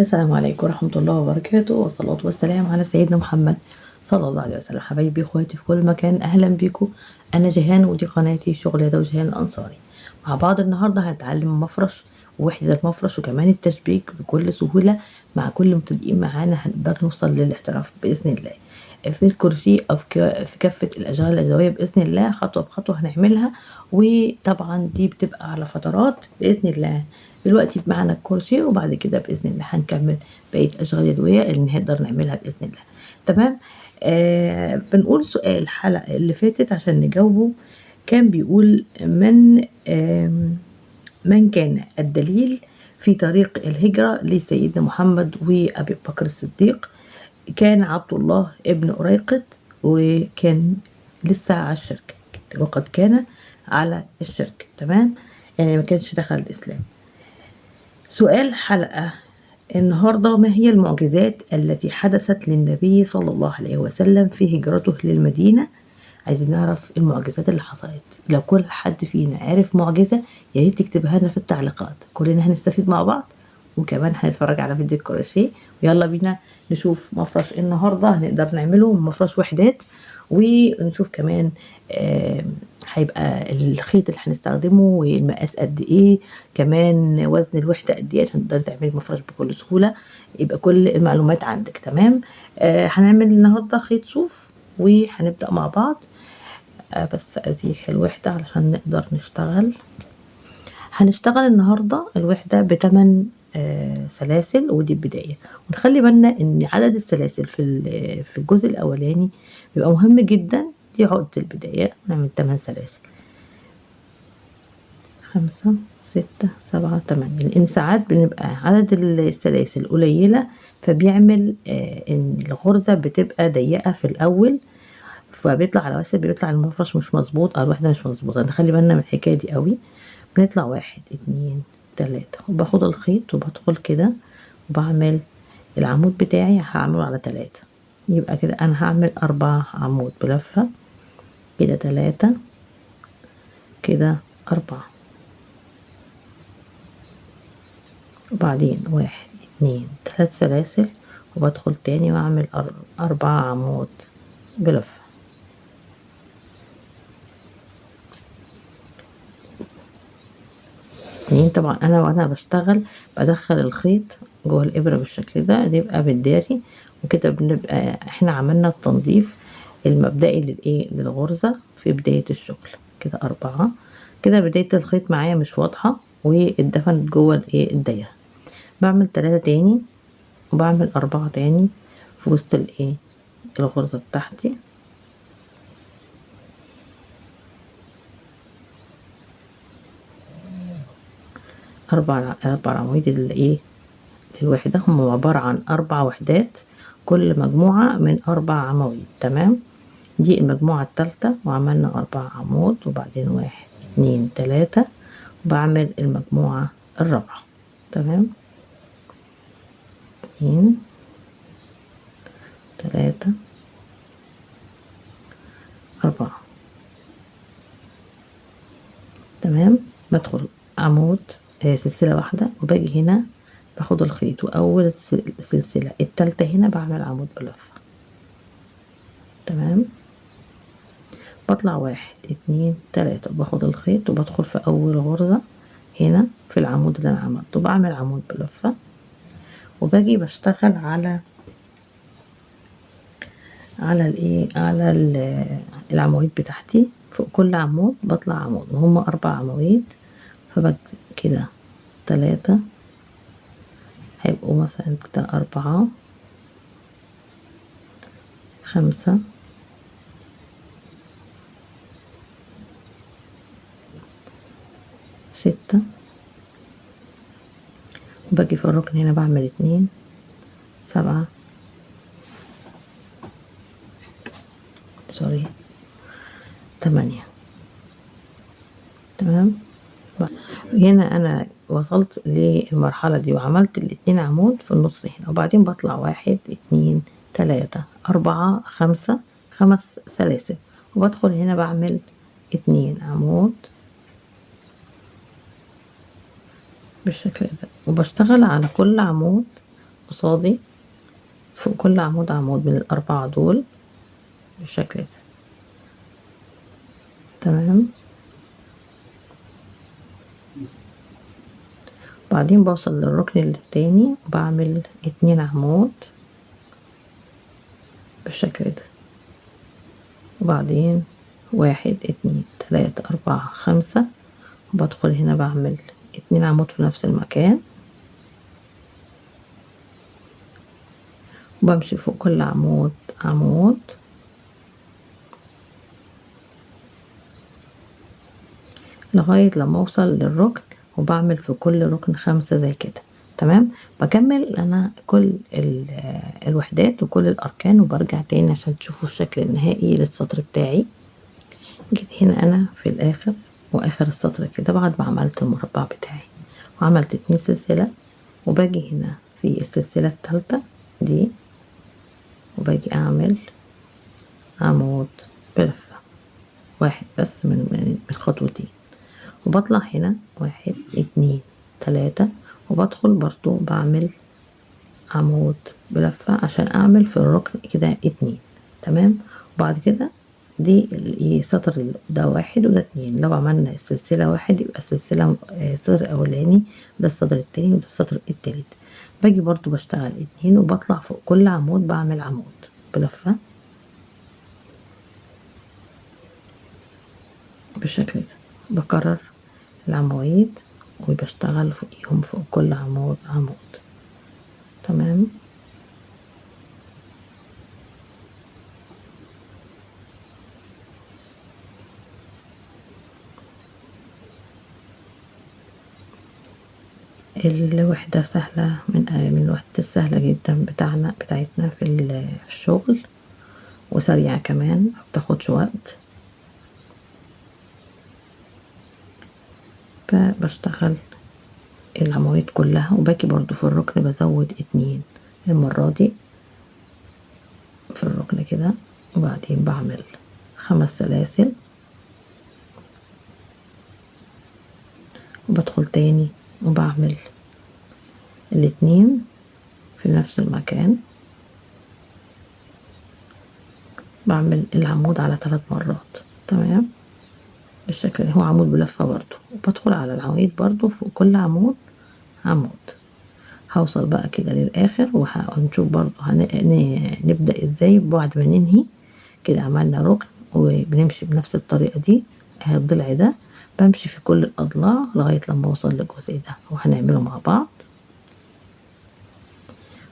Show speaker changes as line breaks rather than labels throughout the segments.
السلام عليكم ورحمة الله وبركاته، والصلاة والسلام على سيدنا محمد صلى الله عليه وسلم. حبايبي اخواتي في كل مكان، اهلا بيكم. انا جيهان ودي قناتي شغل يد وجيهان الانصاري. مع بعض النهارده هنتعلم مفرش ووحدة المفرش وكمان التشبيك بكل سهولة. مع كل مبتدئين معانا هنقدر نوصل للاحتراف بإذن الله في الكروشيه أو في كافة الأشغال اليدوية بإذن الله. خطوة بخطوة هنعملها، وطبعا دي بتبقى على فترات بإذن الله. دلوقتي معانا الكروشيه، وبعد كده بإذن الله هنكمل بقية الأشغال اليدوية اللي نقدر نعملها بإذن الله. تمام. بنقول سؤال الحلقة اللي فاتت عشان نجاوبه. كان بيقول من كان الدليل في طريق الهجرة لسيدنا محمد وأبي بكر الصديق؟ كان عبد الله ابن أريقط، وكان لسه على الشرك، وقد كان على الشرك. تمام، يعني ما كانش دخل الإسلام. سؤال حلقة النهاردة: ما هي المعجزات التي حدثت للنبي صلى الله عليه وسلم في هجرته للمدينة؟ عايزين نعرف المعجزات اللي حصلت. لو كل حد فينا عارف معجزة يا ريت تكتبها لنا في التعليقات، كلنا هنستفيد مع بعض. وكمان هنتفرج على فيديو الكروشيه. ويلا بينا نشوف مفرش النهارده هنقدر نعمله مفرش وحدات، ونشوف كمان هيبقى الخيط اللي هنستخدمه والمقاس قد ايه، كمان وزن الوحده قد ايه عشان تقدري تعملي مفرش بكل سهوله. يبقى كل المعلومات عندك. تمام. هنعمل النهارده خيط صوف وهنبدأ مع بعض. بس ازيح الوحدة علشان نقدر نشتغل. هنشتغل النهاردة الوحدة ب8 سلاسل، ودي البداية. ونخلي بالنا ان عدد السلاسل في الجزء الاولاني بيبقى مهم جدا. دي عقدة البداية. نعمل 8 سلاسل، 5 6 7 8، لان ساعات بنبقى عدد السلاسل قليلة، فبيعمل ان الغرزة بتبقى ضيقة في الاول، فبيطلع على واسع، بيطلع المفرش مش مظبوط او الوحده مش مظبوطه. نخلي بالنا من الحكايه دي قوي. بنطلع 1 2 3، وباخد الخيط وبدخل كده وبعمل العمود بتاعي هعمله على 3. يبقى كده انا هعمل 4 عمود بلفه كده، 3 كده 4، وبعدين 1 2 3 سلاسل، وبدخل تاني واعمل 4 عمود بلفه. طبعا انا وانا بشتغل بدخل الخيط جوه الابره بالشكل ده، يبقى بالداري. وكده بنبقى احنا عملنا التنظيف المبدئي للغرزه في بدايه الشغل. كده 4، كده بدايه الخيط معايا مش واضحه واتدفنت جوه الدايره. بعمل 3 تاني، وبعمل 4 تاني في وسط الغرزه بتاعتي. 4 عواميد الوحدة هم عبارة عن 4 وحدات، كل مجموعة من 4 عواميد. تمام. دي المجموعة الثالثة، وعملنا 4 عمود، وبعدين 1 2 3، وبعمل المجموعة الرابعة. تمام، 2 3 4. تمام. بدخل عمود سلسلة واحدة، وباجي هنا باخد الخيط، واول سلسلة التالتة هنا بعمل عمود بلفة. تمام. بطلع 1 2 3، وباخد الخيط وبدخل في اول غرزة هنا في العمود اللي انا عملته، بعمل عمود بلفة، وباجي بشتغل على العواميد بتاعتي. فوق كل عمود بطلع عمود، وهم 4 عواميد. كده 3 هيبقوا مثلا كده 4 5 6، وباجي في الركن هنا بعمل 2 7 8. تمام. هنا انا وصلت للمرحلة دي وعملت ال2 عمود في النص هنا، وبعدين بطلع 1 2 3 4 5 سلاسل، وبدخل هنا بعمل 2 عمود بالشكل ده، وبشتغل على كل عمود قصادي فوق كل عمود عمود من الأربعة دول بالشكل ده. تمام. بعدين بوصل للركن التاني وبعمل 2 عمود بالشكل ده، وبعدين 1 2 3 4 5، وبدخل هنا بعمل 2 عمود في نفس المكان، وبمشي فوق كل عمود عمود لغاية لما اوصل للركن، وبعمل في كل ركن 5 زي كده. تمام. بكمل انا كل الوحدات وكل الاركان، وبرجع تاني عشان تشوفوا الشكل النهائي للسطر بتاعي. جيت هنا انا في الاخر واخر السطر كده بعد ما عملت المربع بتاعي، وعملت 2 سلسلة، وباجي هنا في السلسلة الثالثة دي وباجي اعمل عمود بلفة واحد بس من الخطوتين، وبطلع هنا 1 2 3، وبدخل برضو بعمل عمود بلفة عشان اعمل في الركن كده 2. تمام. وبعد كده دي سطر ده 1 وده 2. لو عملنا السلسلة 1 يبقى السلسلة السطر الاولاني، ده السطر التاني وده السطر التالت. باجي برضو بشتغل 2 وبطلع فوق كل عمود بعمل عمود بلفة بالشكل ده. بكرر العواميد وبشتغل فوقيهم فوق كل عمود عمود. تمام. الوحدة سهلة من الوحدات السهلة جدا بتاعتنا في الشغل، وسريعة كمان مبتاخدش وقت. فبشتغل العواميد كلها، وباجي برضو في الركن بزود 2 المرة دي في الركن كده، وبعدين بعمل 5 سلاسل، وبدخل تاني وبعمل 2 في نفس المكان، بعمل العمود على 3 مرات. تمام. بالشكل ده هو عمود بلفة برضو، وبدخل على العواميد برضو فوق كل عمود عمود. هوصل بقى كده للآخر، وهنشوف برضو نبدأ ازاي بعد ما ننهي كده. عملنا ركن وبنمشي بنفس الطريقة دي، الضلع ده بمشي في كل الأضلاع لغاية لما اوصل للجزء ده، وهنعمله مع بعض.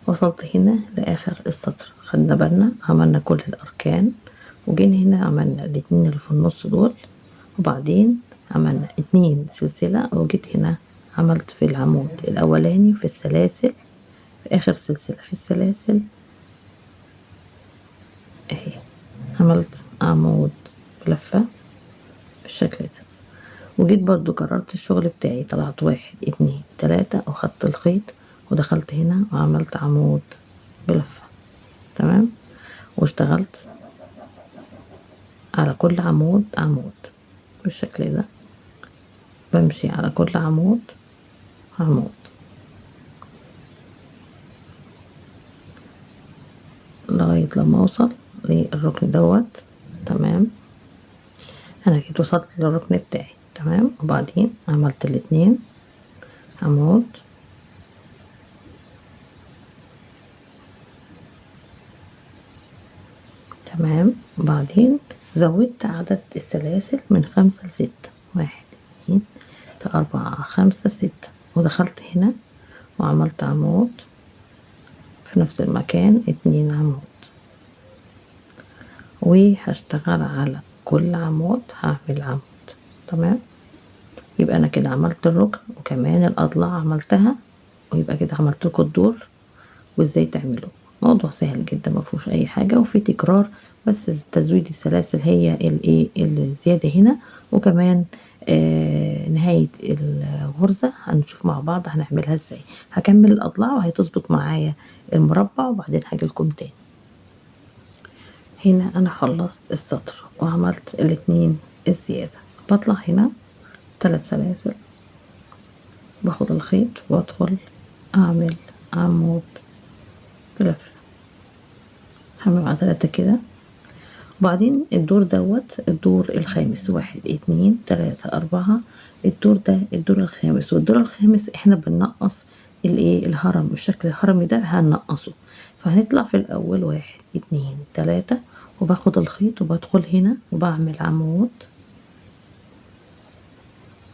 وصلت هنا لآخر السطر، خدنا بالنا عملنا كل الأركان، وجينا هنا عملنا 2 اللي في النص دول، وبعدين عملنا 2 سلسلة، وجيت هنا عملت في العمود الأولاني في السلاسل في آخر سلسلة في السلاسل اهي، عملت عمود بلفة بالشكل ده. وجيت برضو كررت الشغل بتاعي، طلعت 1 2 3، وخدت الخيط ودخلت هنا وعملت عمود بلفة. تمام. واشتغلت على كل عمود عمود بالشكل ده، بمشي على كل عمود عمود لغاية لما اوصل للركن دوت. تمام. انا كده وصلت للركن بتاعي. تمام. وبعدين عملت 2 عمود، تمام. وبعدين زودت عدد السلاسل من 5 ل 6، 1 2 3 4 5 6، ودخلت هنا وعملت عمود في نفس المكان 2 عمود، وهشتغل على كل عمود هعمل عمود. تمام. يبقى انا كده عملت الركن وكمان الاضلاع عملتها، ويبقى كده عملت لكم الدور وازاي تعملوه. موضوع سهل جدا ما فيهوش اي حاجه، وفي تكرار، بس تزويد السلاسل هي الايه الزياده هنا. وكمان نهايه الغرزه هنشوف مع بعض هنعملها ازاي. هكمل الاضلاع وهتظبط معايا المربع، وبعدين هاجي لكم تاني. هنا انا خلصت السطر وعملت 2 الزياده. بطلع هنا 3 سلاسل، باخد الخيط وادخل اعمل عمود بلفة، هعمل مع 3 كده. وبعدين الدور دوت الدور الخامس، 1 2 3 4. الدور ده الدور الخامس، والدور الخامس احنا بننقص الايه الهرم، الشكل الهرمي ده هننقصه. فهنطلع في الاول 1 2 3، وباخد الخيط وبدخل هنا وبعمل عمود،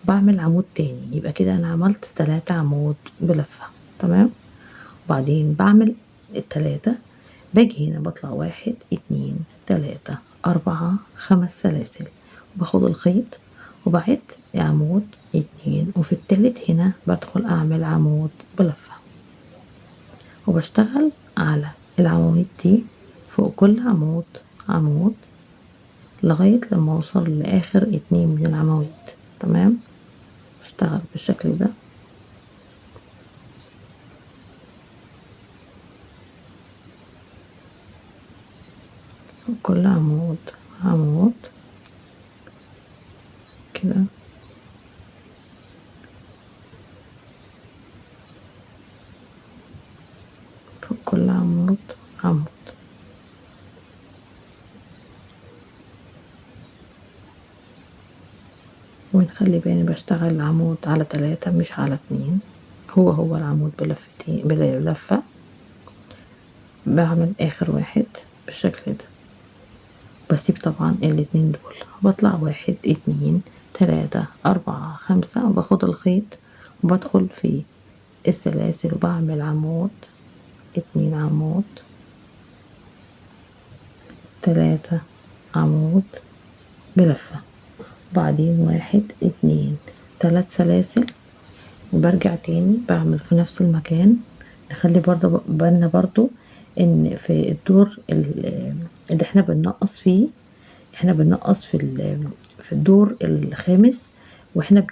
بعمل عمود تاني، يبقى كده انا عملت 3 عمود بلفة. تمام. وبعدين بعمل ال3، باجي هنا بطلع 1 2 3 4 5 سلاسل، وباخد الخيط وبعد عمود 2، وفي التالت هنا بدخل اعمل عمود بلفة، وبشتغل على العواميد دي فوق كل عمود عمود لغاية لما اوصل لاخر 2 من العواميد. تمام. بشتغل بالشكل ده. فوق كل عمود عمود كده. فوق كل عمود عمود. ونخلي بالي بشتغل العمود على 3 مش على 2، هو العمود بلفتين بلفة. بعمل اخر واحد بالشكل ده، بسيب طبعا الاتنين دول، بطلع 1 2 3 4 5، وباخد الخيط وبدخل في السلاسل وبعمل عمود 2 عمود 3 عمود بلفة. بعدين 1 2 3 سلاسل، وبرجع تاني بعمل في نفس المكان. نخلي برضه بالنا برضه ان في الدور اللي احنا بننقص فيه، احنا بننقص في الدور الخامس، واحنا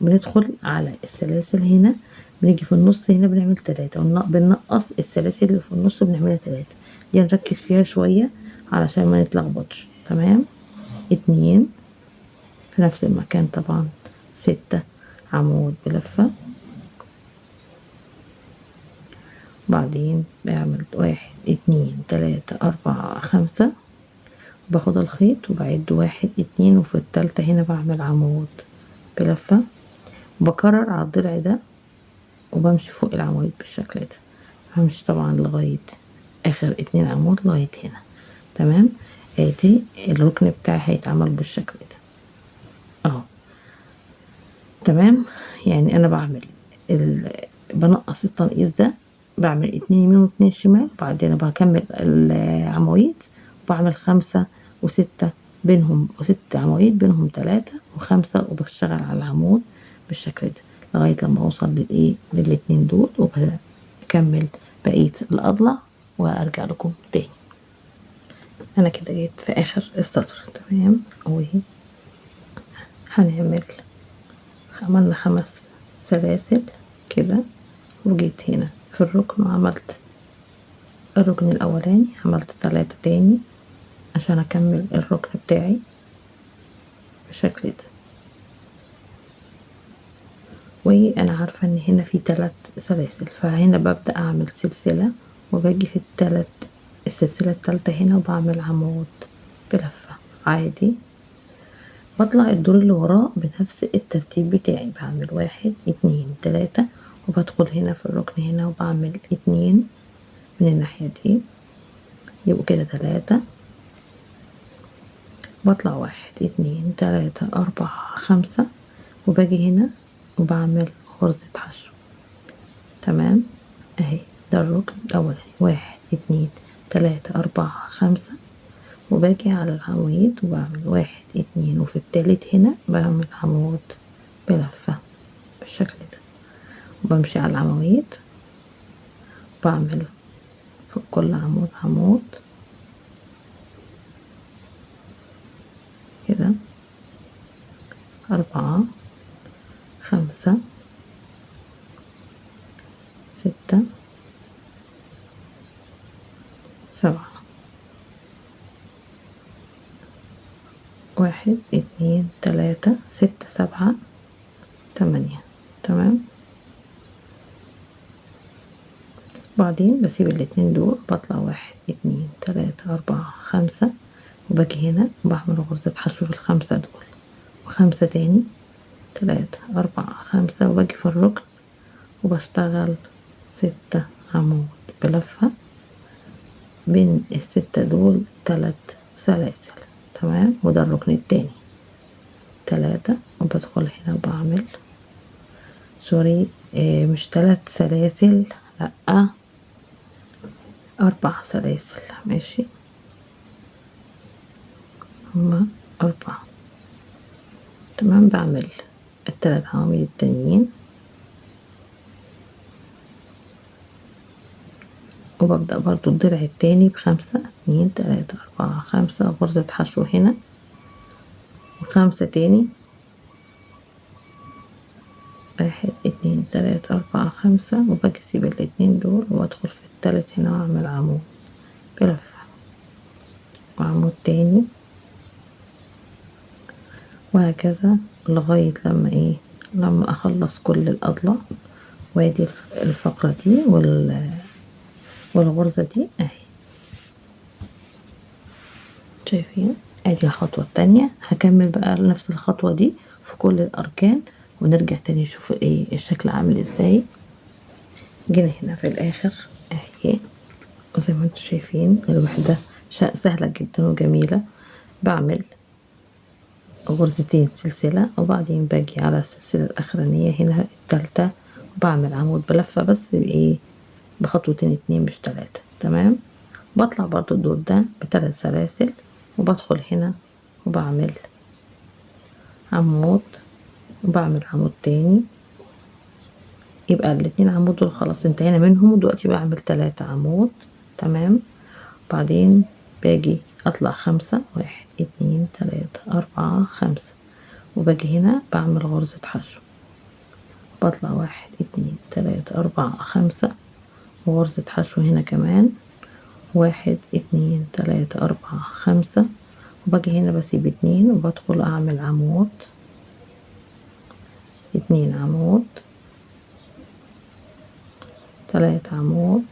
بندخل على السلاسل هنا، بنيجي في النص هنا بنعمل 3، بننقص السلاسل اللي في النص بنعملها 3. دي نركز فيها شوية علشان ما نتلخبطش. تمام. 2 في نفس المكان طبعا 6 عمود بلفة. بعدين بعمل 1 2 3 4 5، باخد الخيط وبعد 1 2، وفي التالتة هنا بعمل عمود بلفة، وبكرر على الضلع ده وبمشي فوق العمود بالشكل ده. همشي طبعا لغاية اخر 2 عمود لغاية هنا. تمام. ادي الركن بتاعي هيتعمل بالشكل ده اهو. تمام. يعني انا بنقص التنقيص ده، بعمل 2 يمين و2 شمال، وبعدين بكمل العواميد، وبعمل 5 و6 بينهم، و6 عواميد بينهم 3 و5، وبشتغل على العمود بالشكل ده لغاية لما اوصل للاتنين دول، وبكمل بقية الاضلع وارجع لكم تاني. انا كده جيت في اخر السطر. تمام. عملنا 5 سلاسل كده، وجيت هنا في الركن وعملت الركن الاولاني، عملت 3 تاني عشان اكمل الركن بتاعي بالشكل ده. وانا عارفة ان هنا في 3 سلاسل، فهنا ببدأ اعمل سلسلة، وباجي في السلسلة التالتة هنا وبعمل عمود بلفة عادي. بطلع الدور اللي وراه بنفس الترتيب بتاعي، بعمل 1 2 3، وبدخل هنا في الركن هنا وبعمل 2 من الناحية دي، يبقوا كده 3. بطلع 1 2 3 4 5، وباجي هنا وبعمل غرزة حشو. تمام. اهي ده الركن الاولاني، 1 2 3 4 5، وباجي على العواميد وبعمل 1 2، وفي التالت هنا بعمل عمود بلفة بالشكل ده، وبمشي على العواميد، بعمل فوق كل عمود عمود كده، 4 5 6 7، 1 2 3 6 7 8. تمام. بعدين بسيب الاتنين دول، بطلع 1 2 3 4 5 وباجي هنا بعمل غرزة حشو في ال5 دول و5 تاني 3 4 5 وباجي في الركن وبشتغل 6 عمود بلفة بين ال6 دول 3 سلاسل. تمام، وده الركن التاني 3 وبدخل هنا بعمل سوري مش 3 سلاسل، لأ 4 سلاسل. ماشي، هما 4. تمام، بعمل ال3 عواميد التانيين وببدأ برضو الضلع التاني ب5 2 3 4 5 غرزة حشو هنا و5 تاني 1 2 3 4 5 وباجي اسيب الاتنين دول وادخل في التالت هنا واعمل عمود بلفة وعمود تاني وهكذا لغاية لما اخلص كل الاضلاع. وادي الفقرة دي والغرزة دي اهي، شايفين؟ ادي الخطوة التانية. هكمل بقى نفس الخطوة دي في كل الاركان ونرجع تاني نشوف الشكل عامل ازاي. جينا هنا في الاخر اهي، وزي ما انتم شايفين الوحدة سهلة جدا وجميلة. بعمل غرزتين سلسلة وبعدين باجي على السلسلة الاخرانية هنا التالتة وبعمل عمود بلفة بس بخطوتين 2 مش 3. تمام، بطلع برضو الدور ده ب3 سلاسل وبدخل هنا وبعمل عمود وبعمل عمود تاني، يبقى الاتنين عمود دول خلاص انتهينا منهم. ودلوقتي بعمل 3 عمود. تمام، بعدين باجي اطلع 5 1 2 3 4 5 وباجي هنا بعمل غرزة حشو، بطلع 1 2 3 4 5 وغرزة حشو هنا كمان 1 2 3 4 5 وباجي هنا بسيب 2 وبدخل اعمل عمود 2 عمود 3 عمود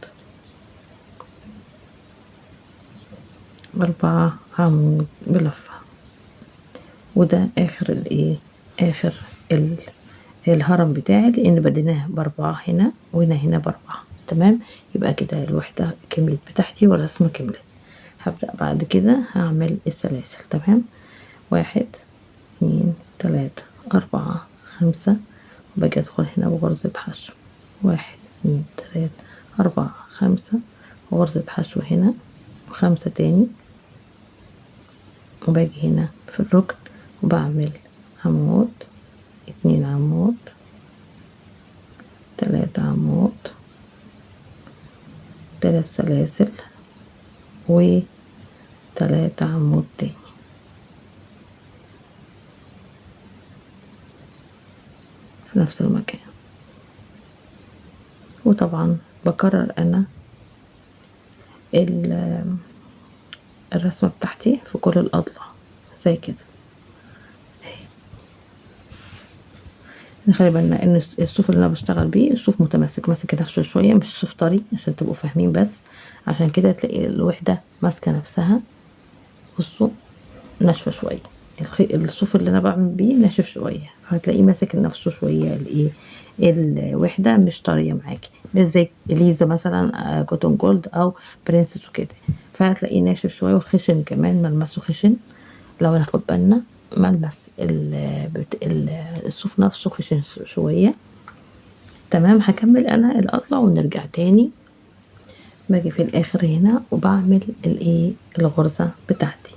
4 عمود بلفة. وده اخر اخر الهرم بتاعي، لان بديناه ب4 هنا وهنا ب4. تمام، يبقى كده الوحدة كملت بتاعتي والرسمة كملت. هبدأ بعد كده هعمل السلاسل. تمام، 1 2 3 4 5 وباجي ادخل هنا بغرزة حشو 1 2 3 4 5 وغرزة حشو هنا و5 تاني وباجي هنا في الركن وبعمل عمود 2 عمود 3 عمود 3 سلاسل و3 عمود تاني. في نفس المكان. وطبعا بكرر انا الرسمة بتاعتي في كل الاضلاع زي كده. نخلي بالنا ان الصوف اللي انا بشتغل بيه الصوف متماسك، ماسك نفسه شويه، مش صوف طري عشان تبقوا فاهمين. بس عشان كده تلاقي الوحده ماسكه نفسها. بصوا ناشفه شويه، الصوف اللي انا بعمل بيه ناشف شويه، هتلاقيه ماسك نفسه شويه. الوحده مش طريه معاكي، مش زي اليزا مثلا كوتون جولد او برنسس وكده، فهتلاقيه ناشف شويه وخشن كمان، ملمسه خشن. لو ناخد بالنا ملمس الصوف نفسه خشن شويه. تمام، هكمل انا الاضلع ونرجع تاني. باجي في الاخر هنا وبعمل الغرزه بتاعتي،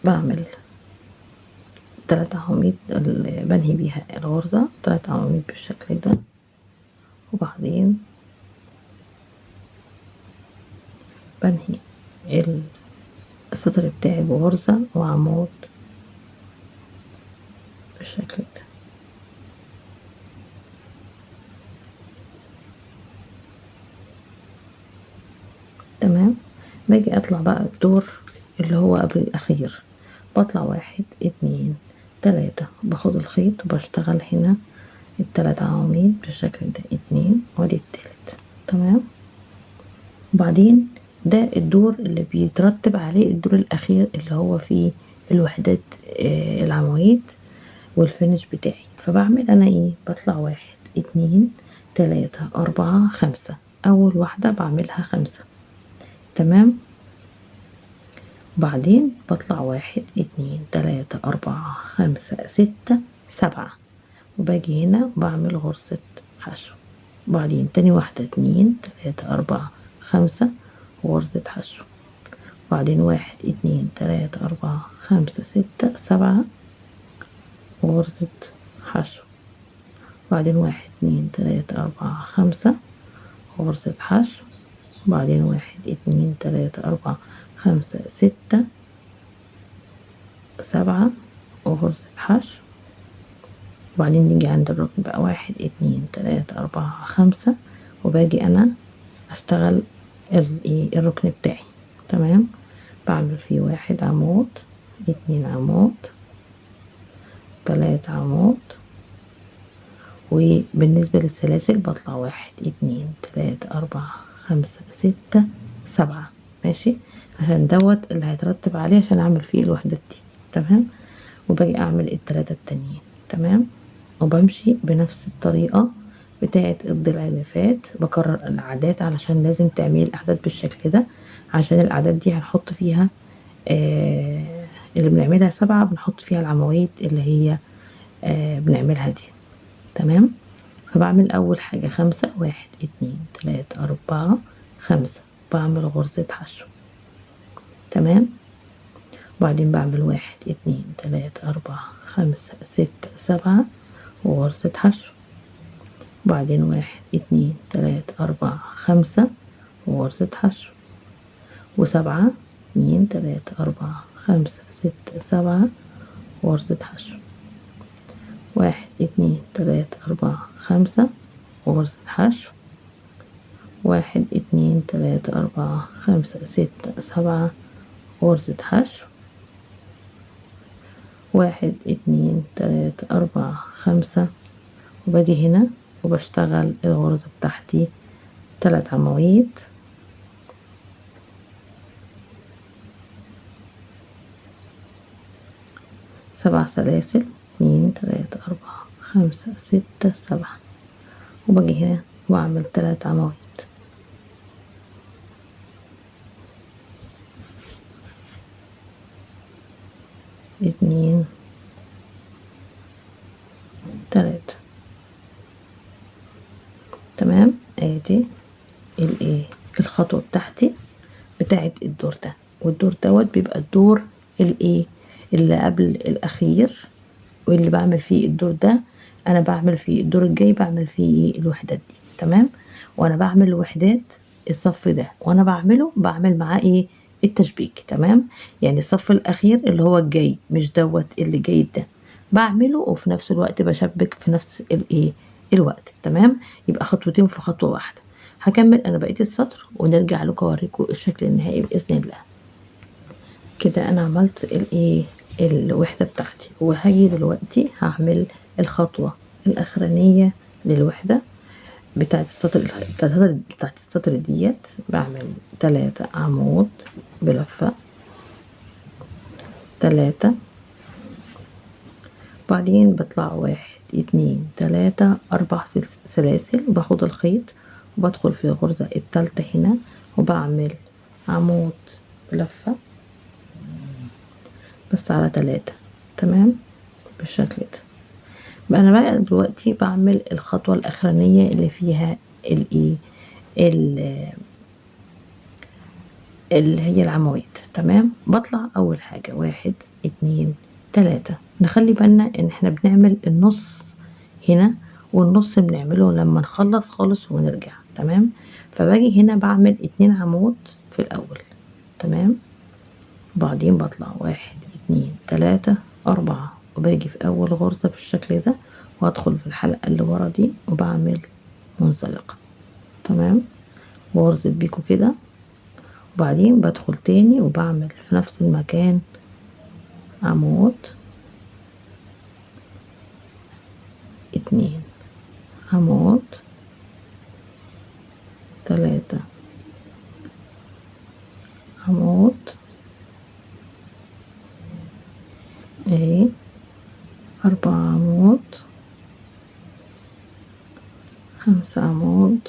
بعمل 3 عواميد بنهي بيها الغرزه 3 عواميد بالشكل ده. وبعدين بنهي السطر بتاعي بغرزه وعمود بالشكل ده. تمام، باجي اطلع بقى الدور اللي هو قبل الاخير، بطلع 1 2 3 باخد الخيط وبشتغل هنا ال3 عواميد بالشكل ده 2 وادي التالت. تمام، وبعدين ده الدور اللي بيترتب عليه الدور الأخير اللي هو فيه الوحدات العواميد والفينش بتاعي. فبعمل أنا إيه؟ بطلع 1 2 3 4 5. أول واحدة بعملها 5، تمام. بعدين بطلع 1 2 3 4 5 6 7، وباجي هنا بعمل غرزة حشو. بعدين تاني واحدة 2 3 4 5 غرزة حشو. بعدين 1 2 3 4 5 6 7 غرزة حشو. بعدين 1 2 3 4 5 غرزة حشو. بعدين 1 2 3 4 5 6 7 وغرزة حشو. وبعدين نيجي عند الركن بقى 1 2 3 4 5، وباجي أنا أشتغل الركن بتاعي، تمام. بعمل فيه 1 عمود 2 عمود 3 عمود. وبالنسبة للسلاسل بطلع 1 2 3 4 5 6 7، ماشي، عشان دوت اللي هيترتب عليه عشان اعمل فيه الوحدات دي، تمام. وباجي اعمل التلاتة التانيين، تمام. وبمشي بنفس الطريقة بتاعة الضلع اللي فات، بكرر الاعداد علشان لازم تعملي الاعداد بالشكل ده، عشان الاعداد دي هنحط فيها اللي بنعملها 7 بنحط فيها العواميد اللي هي بنعملها دي، تمام. فبعمل اول حاجة 5 1 2 3 4 5، بعمل غرزة حشو، تمام. وبعدين بعمل 1 2 3 4 5 6 7 وغرزة حشو. وبعدين 1 2 3 4 5 وغرزة حشو. و7 2 3 4 5 6 7 غرزة حشو. 1 2 3 4 5 وغرزة حشو. 1 2 3 4 5 6 7 غرزة حشو. 1 2 3 4 5، وباجي هنا وبشتغل الغرزة بتاعتي 3 عواميد، 7 سلاسل 2 3 4 5 6 7، وباجي هنا واعمل 3 عواميد. 2 3، تمام. ادي الخطوة بتاعتي بتاعت الدور ده، والدور دوت بيبقى الدور اللي قبل الاخير، واللي بعمل فيه الدور ده انا بعمل فيه الدور الجاي بعمل فيه الوحدات دي، تمام. وانا بعمل الوحدات الصف ده وانا بعمل معاه التشبيك، تمام. يعني الصف الاخير اللي هو الجاي مش دوت اللي جاي ده بعمله، وفي نفس الوقت بشبك في نفس الوقت، تمام. يبقى خطوتين في خطوة واحدة. هكمل انا بقية السطر ونرجع لكم اوريكم الشكل النهائي باذن الله. كده انا عملت الوحدة بتاعتي، وهاجي دلوقتي هعمل الخطوة الاخرانية للوحدة بتاعت السطر ديت. بعمل 3 عمود بلفة 3، بعدين بطلع 1 2 3 4 سلاسل، باخد الخيط وبدخل في الغرزة التالتة هنا وبعمل عمود بلفة بس على 3، تمام، بالشكل ده. بقى انا بقى دلوقتي بعمل الخطوة الاخرانية اللي فيها اللي هي العواميد، تمام. بطلع اول حاجة 1 2 3. نخلي بالنا ان احنا بنعمل النص هنا، والنص بنعمله لما نخلص خالص ونرجع، تمام. فباجي هنا بعمل 2 عمود في الاول، تمام. وبعدين بطلع 1 2 3 4، وباجي في اول غرزة بالشكل ده وادخل في الحلقة اللي ورا دي وبعمل منزلقة، تمام، وغرزة بيكو كده. وبعدين بدخل تاني وبعمل في نفس المكان عمود 2 عمود 3 عمود اهي، 4 عمود، 5 عمود،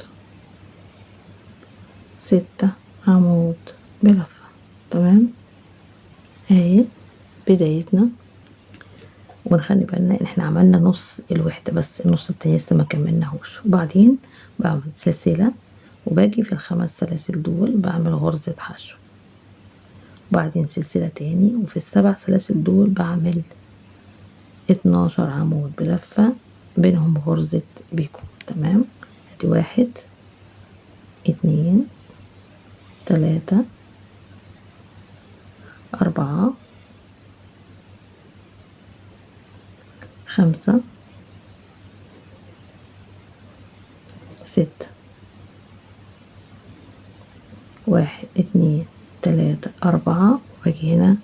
6 عمود بلفة. تمام، اهي بدايتنا. ونخلي بالنا ان احنا عملنا نص الوحدة بس، النص التاني لسه ما كملناهوش. وبعدين بعمل سلسلة وباجي في ال5 سلاسل دول بعمل غرزة حشو، وبعدين سلسلة تاني، وفي ال7 سلاسل دول بعمل 12 عمود بلفة بينهم غرزة بيكو. تمام، ادي 1 2 3 4 5 6 1 2 3 4. واجي هنا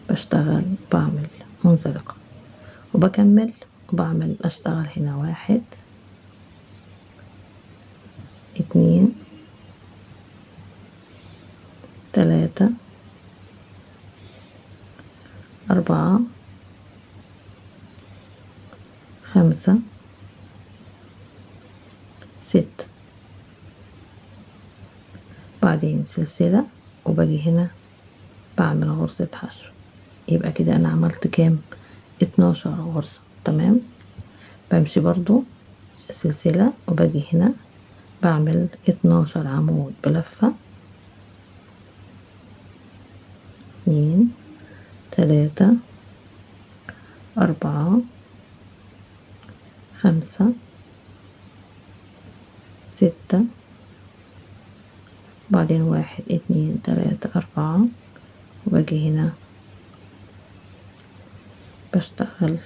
بشتغل بعمل منزلقة وبكمل وبعمل اشتغل هنا 1 2 3 4 5 6. بعدين سلسلة وباجي هنا بعمل غرزة حشو. يبقى كده انا عملت كام؟ 12 غرزة. تمام، بمشي برضو سلسلة وباجي هنا بعمل 12 عمود بلفة 2 3 4 5 6. بعدين 1 2 3 4 وباجي هنا بشتغل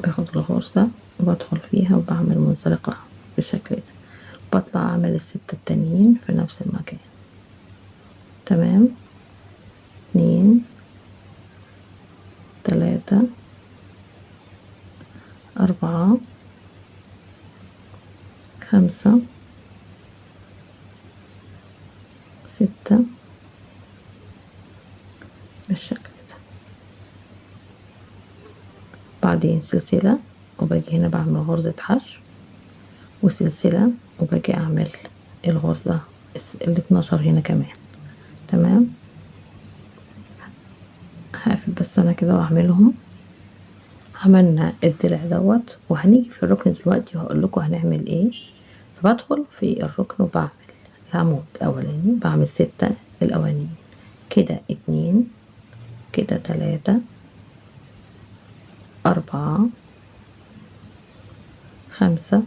باخد الغرزة وبدخل فيها وبعمل منزلقة بالشكل ده، بطلع اعمل ال6 التانيين في نفس المكان. تمام، 2 3 4 5 6 بالشكل ده. بعدين سلسلة وباجي هنا بعمل غرزة حشو وسلسلة وباجي اعمل الغرزة ال12 هنا كمان. تمام، هقفل بس انا كده واعملهم. عملنا الدرع دوت، وهنيجي في الركن دلوقتي وهقول لكم هنعمل ايه. فبدخل في الركن وبعمل العمود الاولاني، بعمل 6 الاولانيين كده، 2 كده، 3 4 5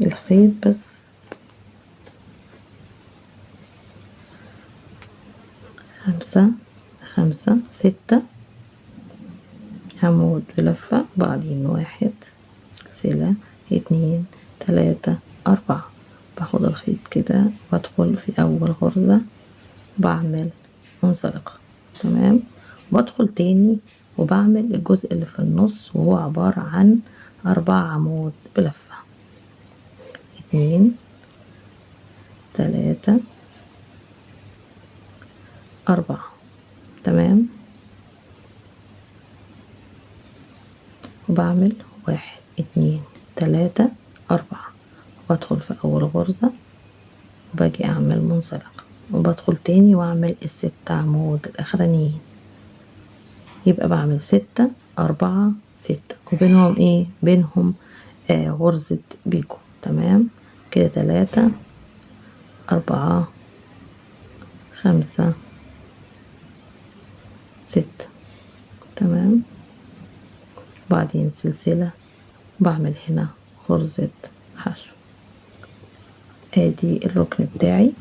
الخيط بس، 5 5 6 عمود بلفة. بعدين 1 سلسلة 2 3 4. باخد الخيط كده وادخل في اول غرزة بعمل منزلقة. تمام، بدخل تاني وبعمل الجزء اللي في النص وهو عبارة عن 4 عمود بلفة 2 3 4. تمام، وبعمل 1 2 3 4 وبدخل في اول غرزة وباجي اعمل منزلقة وبدخل تاني واعمل ال6 عمود الاخرانيين. يبقى بعمل 6 4 6 وبينهم ايه؟ بينهم غرزة بيكو. تمام، كده 3 4 5 6. تمام، بعدين سلسلة بعمل هنا غرزة حشو. ادي الركن بتاعي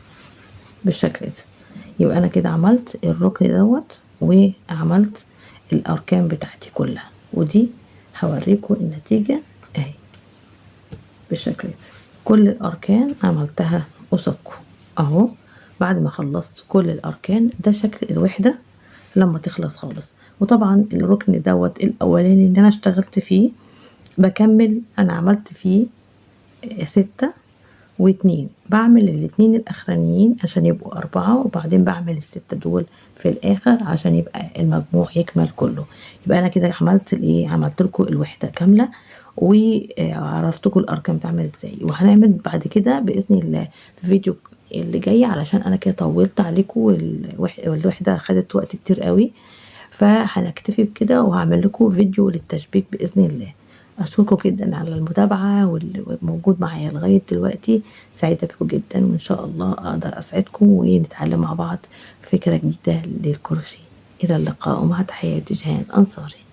بالشكل ده. يبقى انا كده عملت الركن دوت وعملت الاركان بتاعتي كلها، ودي هوريكم النتيجة اهي بالشكل ده. كل الاركان عملتها قصادكم اهو، بعد ما خلصت كل الأركان ده شكل الوحدة لما تخلص خالص. وطبعا الركن دوت الأولاني اللي أنا اشتغلت فيه بكمل، أنا عملت فيه 6 و2، بعمل الاتنين الأخرانيين عشان يبقوا 4، وبعدين بعمل ال6 دول في الآخر عشان يبقى المجموع يكمل كله. يبقى أنا كده عملت الإيه، عملت لكم الوحدة كاملة وعرفتكم الأرقام بتعمل إزاي. وهنعمل بعد كده بإذن الله في فيديو اللي جاي، علشان أنا كده طولت عليكم والوحدة خدت وقت كتير قوي، فهنكتفي بكده وهعمل لكم فيديو للتشبيك بإذن الله. أشكركم جدا على المتابعة والموجود معايا لغاية دلوقتي، سعيدة بكم جدا، وإن شاء الله أقدر أسعدكم ونتعلم مع بعض فكرة جديدة للكروشيه. إلى اللقاء، ومع تحياتي جيهان أنصاري.